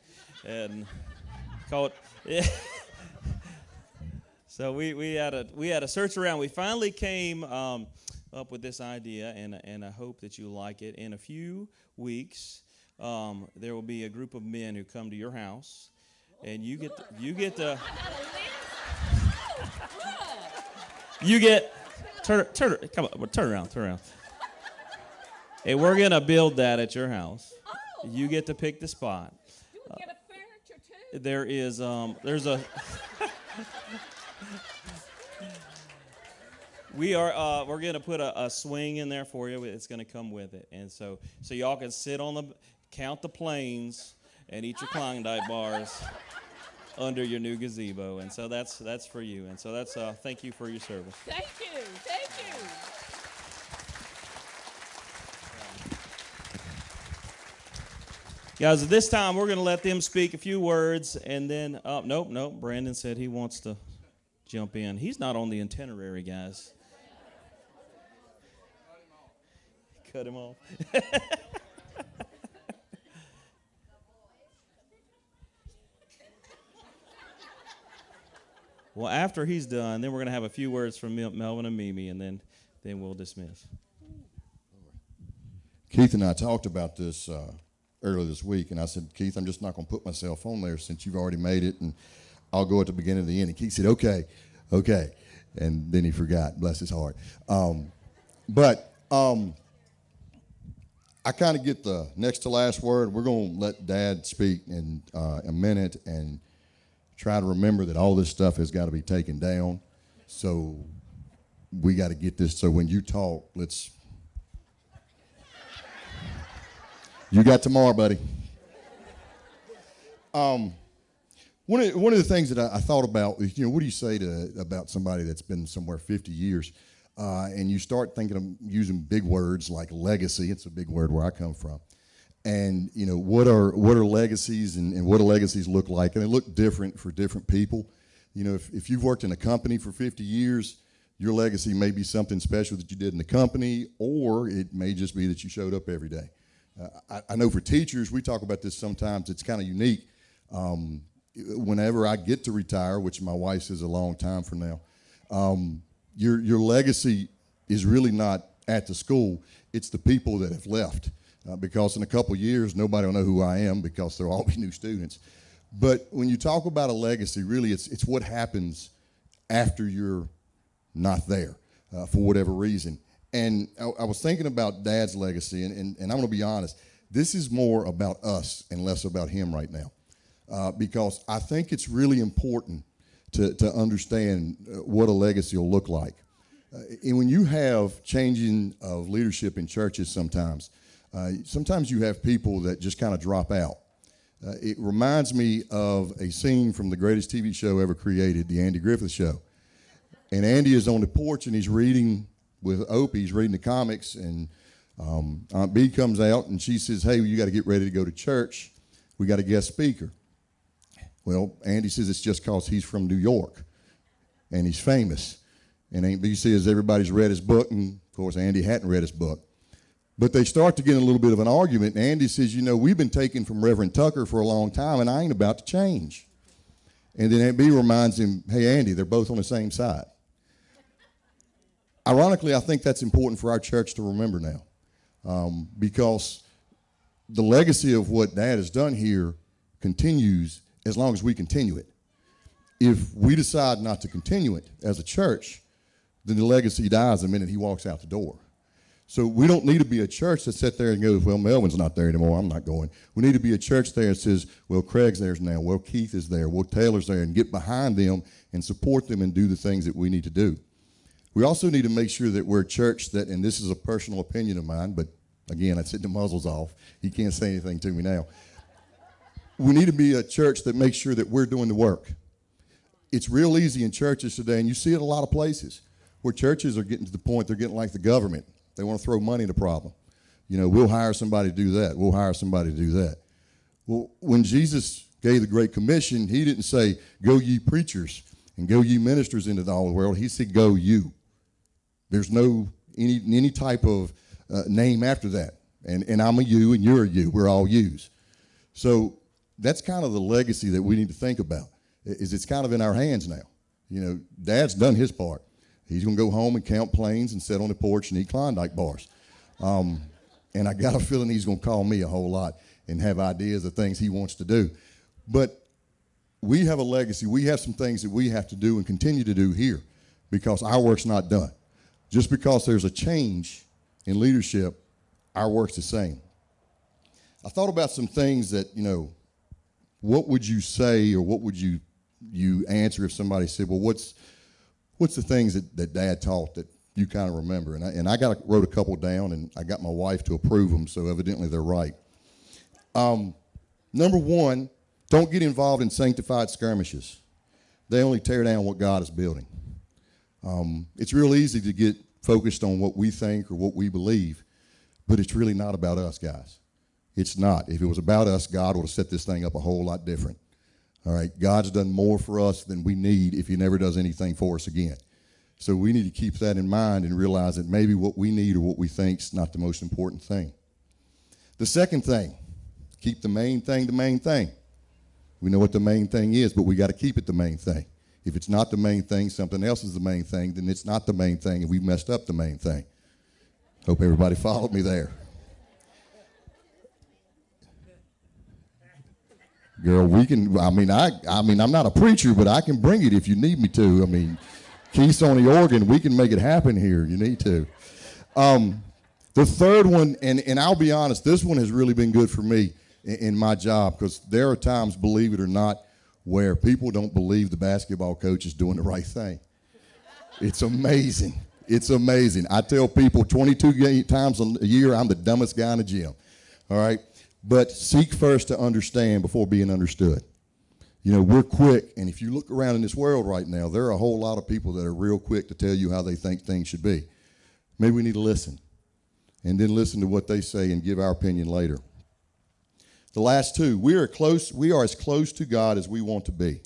And called So we had a search around. We finally came up with this idea, and I hope that you like it. In a few weeks, there will be a group of men who come to your house, and you get turn around. And we're gonna build that at your house. You get to pick the spot. Do we get a furniture too? There's a we're gonna put a swing in there for you. It's gonna come with it, and so y'all can sit on count the planes and eat your Klondike bars under your new gazebo, and so that's for you, and so that's thank you for your service. Thank you. Guys, at this time we're gonna let them speak a few words, and then nope. Brandon said he wants to jump in. He's not on the itinerary, guys. Cut him off. Well, after he's done, then we're going to have a few words from Melvin and Mimi, and then we'll dismiss. Keith and I talked about this earlier this week, and I said, Keith, I'm just not going to put myself on there since you've already made it, and I'll go at the beginning of the end. And Keith said, okay. And then he forgot, bless his heart. I kind of get the next to last word. We're going to let Dad speak in a minute and try to remember that all this stuff has got to be taken down. So we got to get this. So when you talk, you got tomorrow, buddy. One of the things that I thought about is, what do you say about somebody that's been somewhere 50 years, and you start thinking of using big words like legacy. It's a big word where I come from. And, what are legacies and what do legacies look like? And they look different for different people. If you've worked in a company for 50 years, your legacy may be something special that you did in the company, or it may just be that you showed up every day. I know for teachers, we talk about this sometimes. It's kind of unique. Whenever I get to retire, which my wife says a long time from now, your legacy is really not at the school. It's the people that have left. Because in a couple years, nobody will know who I am because there'll all be new students. But when you talk about a legacy, really it's what happens after you're not there for whatever reason. And I was thinking about Dad's legacy, and I'm going to be honest, this is more about us and less about him right now. Because I think it's really important to understand what a legacy will look like. And when you have changing of leadership in churches sometimes you have people that just kind of drop out. It reminds me of a scene from the greatest TV show ever created, the Andy Griffith Show. And Andy is on the porch and he's reading with Opie, he's reading the comics, and Aunt B comes out and she says, hey, you got to get ready to go to church. We got a guest speaker. Well, Andy says it's just because he's from New York and he's famous. And Aunt B says everybody's read his book, and of course Andy hadn't read his book. But they start to get in a little bit of an argument, and Andy says, we've been taken from Reverend Tucker for a long time, and I ain't about to change. And then Aunt B reminds him, hey, Andy, they're both on the same side. Ironically, I think that's important for our church to remember now, because the legacy of what Dad has done here continues as long as we continue it. If we decide not to continue it as a church, then the legacy dies the minute he walks out the door. So we don't need to be a church that sits there and goes, well, Melvin's not there anymore, I'm not going. We need to be a church there that says, well, Craig's there now, well, Keith is there, well, Taylor's there, and get behind them and support them and do the things that we need to do. We also need to make sure that we're a church that, and this is a personal opinion of mine, but again, I sit the muzzles off. He can't say anything to me now. We need to be a church that makes sure that we're doing the work. It's real easy in churches today, and you see it a lot of places, where churches are getting to the point they're getting like the government. They want to throw money at a problem. We'll hire somebody to do that. We'll hire somebody to do that. Well, when Jesus gave the Great Commission, he didn't say, go ye preachers and go ye ministers into all the world. He said, go you. There's no any type of name after that. And I'm a you and you're a you. We're all yous. So that's kind of the legacy that we need to think about, is it's kind of in our hands now. Dad's done his part. He's going to go home and count planes and sit on the porch and eat Klondike bars. And I got a feeling he's going to call me a whole lot and have ideas of things he wants to do. But we have a legacy. We have some things that we have to do and continue to do here because our work's not done. Just because there's a change in leadership, our work's the same. I thought about some things that, what would you say or what would you answer if somebody said, well, what's the things that Dad taught that you kind of remember? And I wrote a couple down, and I got my wife to approve them, so evidently they're right. Number one, don't get involved in sanctified skirmishes. They only tear down what God is building. It's real easy to get focused on what we think or what we believe, but it's really not about us, guys. It's not. If it was about us, God would have set this thing up a whole lot different. All right, God's done more for us than we need if he never does anything for us again. So we need to keep that in mind and realize that maybe what we need or what we think is not the most important thing. The second thing, keep the main thing the main thing. We know what the main thing is, but we got to keep it the main thing. If it's not the main thing, something else is the main thing, then it's not the main thing, and we've messed up the main thing. Hope everybody followed me there. Girl, I'm not a preacher, but I can bring it if you need me to. Keys on the organ, we can make it happen here. You need to. The third one, and I'll be honest, this one has really been good for me in my job, because there are times, believe it or not, where people don't believe the basketball coach is doing the right thing. It's amazing. It's amazing. I tell people 22 times a year I'm the dumbest guy in the gym. All right? But seek first to understand before being understood. We're quick, and if you look around in this world right now, there are a whole lot of people that are real quick to tell you how they think things should be. Maybe we need to listen, and then listen to what they say and give our opinion later. The last two, we are as close to God as we want to be.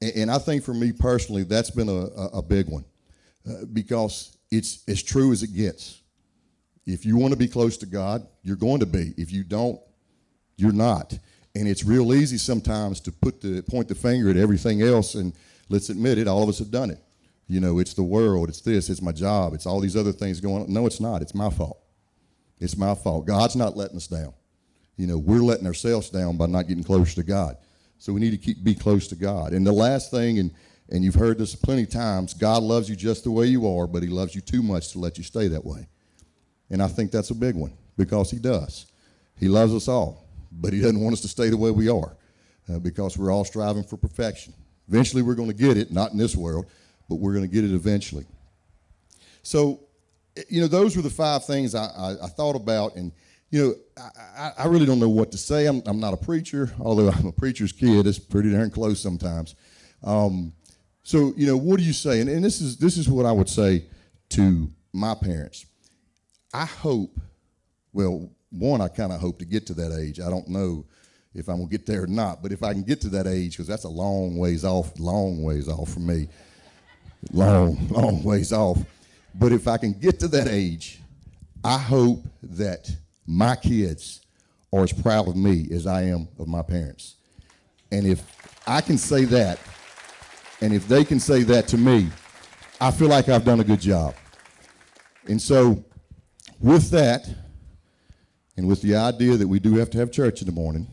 And I think for me personally, that's been a big one, because it's as true as it gets. If you want to be close to God, you're going to be. If you don't, you're not. And it's real easy sometimes to point the finger at everything else, and let's admit it, all of us have done it. It's the world, it's this, it's my job, it's all these other things going on. No, it's not. It's my fault. It's my fault. God's not letting us down. We're letting ourselves down by not getting close to God. So we need to be close to God. And the last thing, and you've heard this plenty of times, God loves you just the way you are, but he loves you too much to let you stay that way. And I think that's a big one, because he does. He loves us all, but he doesn't want us to stay the way we are, because we're all striving for perfection. Eventually we're going to get it, not in this world, but we're going to get it eventually. So, those were the 5 things I thought about, and I really don't know what to say. I'm not a preacher, although I'm a preacher's kid. It's pretty darn close sometimes. So, what do you say? And this is what I would say to my parents. I hope, I kind of hope to get to that age. I don't know if I'm going to get there or not, but if I can get to that age, because that's a long ways off for me. Long ways off. But if I can get to that age, I hope that my kids are as proud of me as I am of my parents. And if I can say that, and if they can say that to me, I feel like I've done a good job. And so with that, and with the idea that we do have to have church in the morning,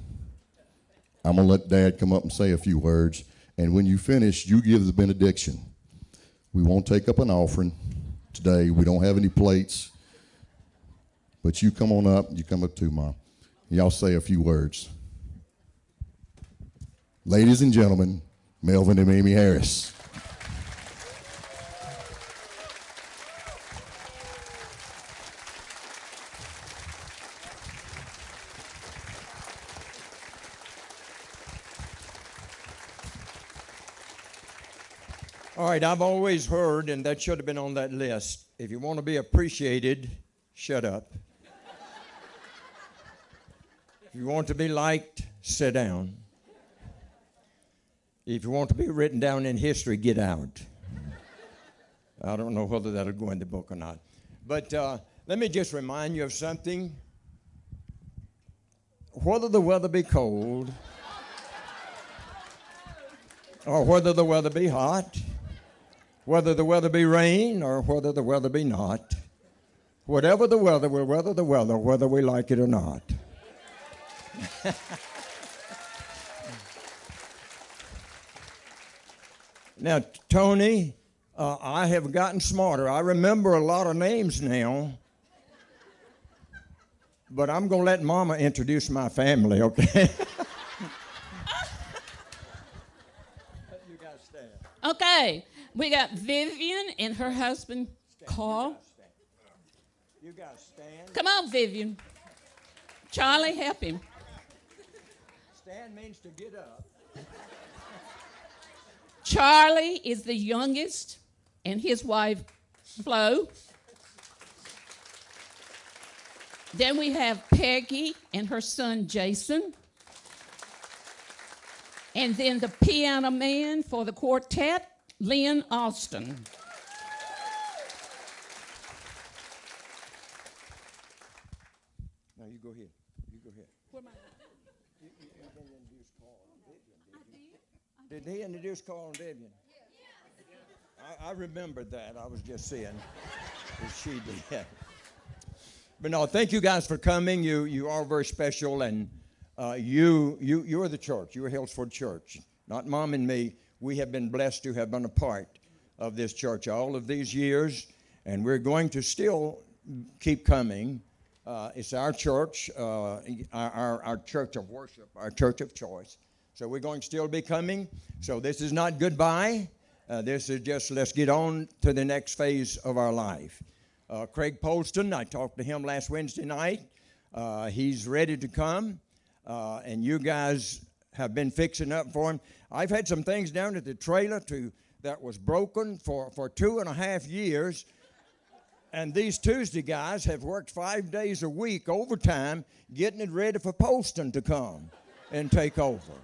I'm going to let Dad come up and say a few words. And when you finish, you give the benediction. We won't take up an offering today. We don't have any plates. But you come on up. You come up too, Mom. Y'all say a few words. Ladies and gentlemen, Melvin and Amy Harris. All right, I've always heard, and that should have been on that list, if you want to be appreciated, shut up. you want to be liked, sit down. If you want to be written down in history, get out. I don't know whether that'll go in the book or not. But let me just remind you of something. Whether the weather be cold or whether the weather be hot, whether the weather be rain or whether the weather be not, whatever the weather, we'll weather the weather, whether we like it or not. Now, Tony, I have gotten smarter. I remember a lot of names now, but I'm going to let Mama introduce my family, okay? You guys stand. Okay, we got Vivian and her husband, Carl. You guys stand. Come on, Vivian. Charlie, help him. Stand means to get up. Charlie is the youngest, and his wife, Flo. Then we have Peggy and her son, Jason. And then the piano man for the quartet, Lynn Austin. Now you go ahead. You go ahead. Where am I? You didn't introduce Carl and Vivian, did you? Did he introduce Carl and Vivian? I remembered that. I was just saying that she did. But no, thank you guys for coming. You are very special, and you are the church. You are Hillsford Church, not Mom and me. We have been blessed to have been a part of this church all of these years, and we're going to still keep coming. It's our church, our church of worship, our church of choice. So we're going to still be coming. So this is not goodbye. This is just let's get on to the next phase of our life. Craig Polston, I talked to him last Wednesday night. He's ready to come, and you guys have been fixing up for him. I've had some things down at the trailer that was broken for 2.5 years, and these Tuesday guys have worked 5 days a week overtime getting it ready for Polston to come and take over.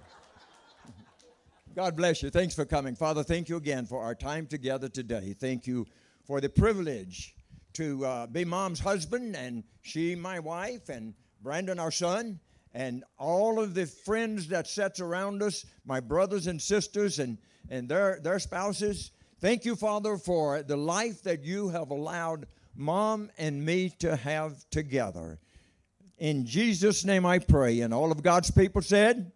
God bless you. Thanks for coming. Father, thank you again for our time together today. Thank you for the privilege to be Mom's husband, and she, my wife, and Brandon, our son, and all of the friends that sits around us, my brothers and sisters and their spouses. Thank you, Father, for the life that you have allowed Mom and me to have together. In Jesus' name I pray, and all of God's people said, amen.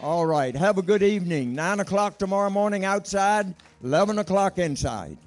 All right, have a good evening. 9 o'clock tomorrow morning outside, 11 o'clock inside.